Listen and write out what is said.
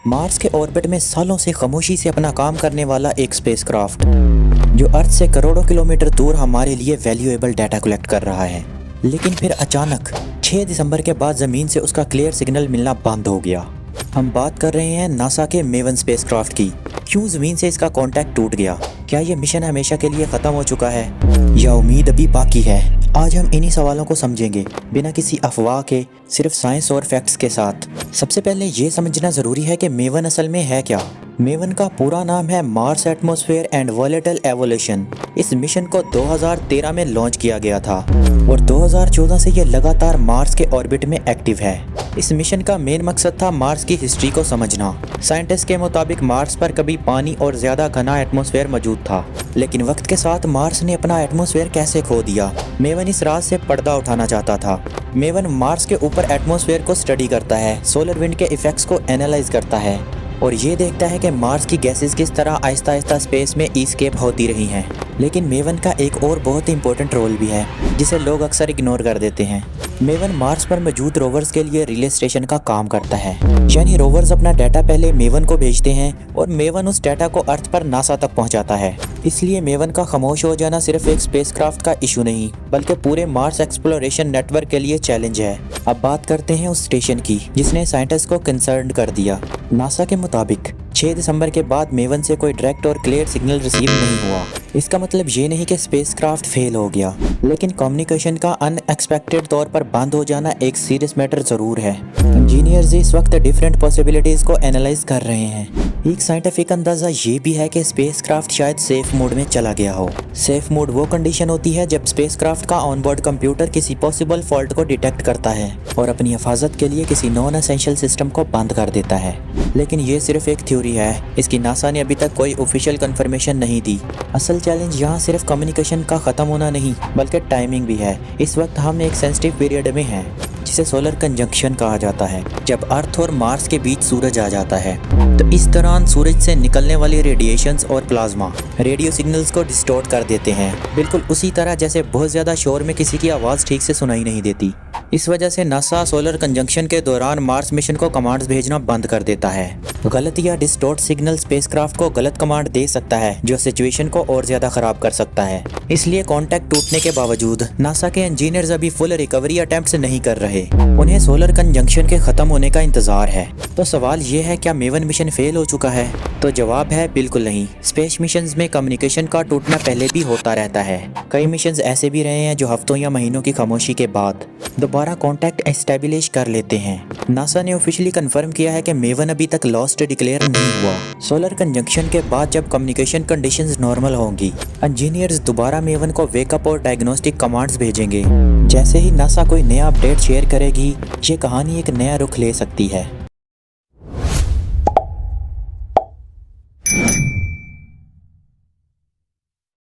Mars के orbit में सालों से खामोशी से अपना काम करने वाला एक स्पेसक्राफ्ट जो अर्थ से करोड़ों किलोमीटर दूर हमारे लिए वैल्यूएबल डाटा कलेक्ट कर रहा है। लेकिन फिर अचानक 6 दिसंबर के बाद ज़मीन से उसका क्लियर सिग्नल मिलना बंद हो गया। हम बात कर रहे हैं नासा के मेवन स्पेसक्राफ्ट की। क्यों ज़मीन से इसका कांटेक्ट टूट गया? क्या ये मिशन हमेशा के लिए ख़त्म हो चुका है या उम्मीद अभी बाकी है? आज हम इन्हीं सवालों को समझेंगे बिना किसी अफवाह के, सिर्फ साइंस और फैक्ट्स के साथ। सबसे पहले ये समझना ज़रूरी है कि मेवन असल में है क्या। मेवन का पूरा नाम है Mars atmosphere and volatile evolution. इस मिशन को 2013 में लॉन्च किया गया था और 2014 से ये लगातार मार्स के ऑर्बिट में एक्टिव है। इस मिशन का मेन मकसद था मार्स की हिस्ट्री को समझना। साइंटिस्ट के मुताबिक मार्स पर कभी पानी और ज़्यादा घना एटमॉस्फेयर मौजूद था, लेकिन वक्त के साथ मार्स ने अपना एटमॉस्फेयर कैसे खो दिया। मेवन इस राज से पर्दा उठाना चाहता था। मेवन मार्स के ऊपर एटमॉस्फेयर को स्टडी करता है, सोलर विंड के इफेक्ट्स को एनालाइज करता है और ये देखता है कि मार्स की गैसेस किस तरह आहिस्ता आहिस्ता स्पेस में एस्केप होती रही हैं। लेकिन मेवन का एक और बहुत ही इंपॉर्टेंट रोल भी है जिसे लोग अक्सर इग्नोर कर देते हैं। मेवन मार्स पर मौजूद रोवर्स के लिए रिले स्टेशन का काम करता है, यानी रोवर्स अपना डाटा पहले मेवन को भेजते हैं और मेवन उस डाटा को अर्थ पर नासा तक पहुंचाता है। इसलिए मेवन का खामोश हो जाना सिर्फ एक स्पेसक्राफ्ट का इशू नहीं, बल्कि पूरे मार्स एक्सप्लोरेशन नेटवर्क के लिए चैलेंज है। अब बात करते हैं उस स्टेशन की जिसने साइंटिस्ट को कंसर्न कर दिया। नासा के मुताबिक 6 दिसंबर के बाद मेवन से कोई डायरेक्ट और क्लियर सिग्नल रिसीव नहीं हुआ। इसका मतलब ये नहीं कि स्पेसक्राफ्ट फेल हो गया, लेकिन कम्युनिकेशन का अनएक्सपेक्टेड तौर पर बंद हो जाना एक सीरियस मैटर ज़रूर है। इंजीनियर्स इस वक्त डिफरेंट पॉसिबिलिटीज़ को एनालाइज कर रहे हैं। एक साइंटिफिक अंदाज़ा ये भी है कि स्पेसक्राफ्ट शायद सेफ मोड में चला गया हो। सेफ मोड वो कंडीशन होती है जब स्पेसक्राफ्ट का ऑनबोर्ड कंप्यूटर किसी पॉसिबल फॉल्ट को डिटेक्ट करता है और अपनी हिफाजत के लिए किसी नॉन एसेंशियल सिस्टम को बंद कर देता है। लेकिन ये सिर्फ एक थ्योरी है, इसकी नासा ने अभी तक कोई ऑफिशियल कंफर्मेशन नहीं दी। असल चैलेंज यहाँ सिर्फ कम्युनिकेशन का ख़त्म होना नहीं, बल्कि टाइमिंग भी है। इस वक्त हम एक सेंसिटिव पीरियड में हैं जिसे सोलर कंजंक्शन कहा जाता है, जब अर्थ और मार्स के बीच सूरज आ जाता है। तो इस दौरान सूरज से निकलने वाली रेडिएशंस और प्लाज्मा रेडियो सिग्नल्स को डिस्टॉर्ट कर देते हैं, बिल्कुल उसी तरह जैसे बहुत ज़्यादा शोर में किसी की आवाज़ ठीक से सुनाई नहीं देती। इस वजह से नासा सोलर कंजंक्शन के दौरान मार्स मिशन को कमांड्स भेजना बंद कर देता है। गलत या डिस्टॉर्ट सिग्नल स्पेसक्राफ्ट को गलत कमांड दे सकता है जो सिचुएशन को और ज़्यादा ख़राब कर सकता है। इसलिए कॉन्टैक्ट टूटने के बावजूद नासा के इंजीनियर्स अभी फुल रिकवरी अटेम्प्ट्स नहीं कर रहे। उन्हें सोलर कंजंक्शन के ख़त्म होने का इंतज़ार है। तो सवाल ये है, क्या मेवन मिशन फेल हो चुका है? तो जवाब है बिल्कुल नहीं। स्पेस मिशंस में कम्युनिकेशन का टूटना पहले भी होता रहता है। कई मिशंस ऐसे भी रहे हैं जो हफ्तों या महीनों की खामोशी के बाद दोबारा कांटेक्ट एस्टेब्लिश कर लेते हैं। नासा ने ऑफिशियली कंफर्म किया है कि मेवन अभी तक लॉस्ट डिक्लेयर नहीं हुआ। सोलर कंजंक्शन के बाद जब कम्युनिकेशन कंडीशंस नॉर्मल होंगी, इंजीनियर्स दोबारा मेवन को वेकअप और डायग्नोस्टिक कमांड्स भेजेंगे। जैसे ही नासा कोई नया अपडेट शेयर करेगी, ये कहानी एक नया रुख ले सकती है।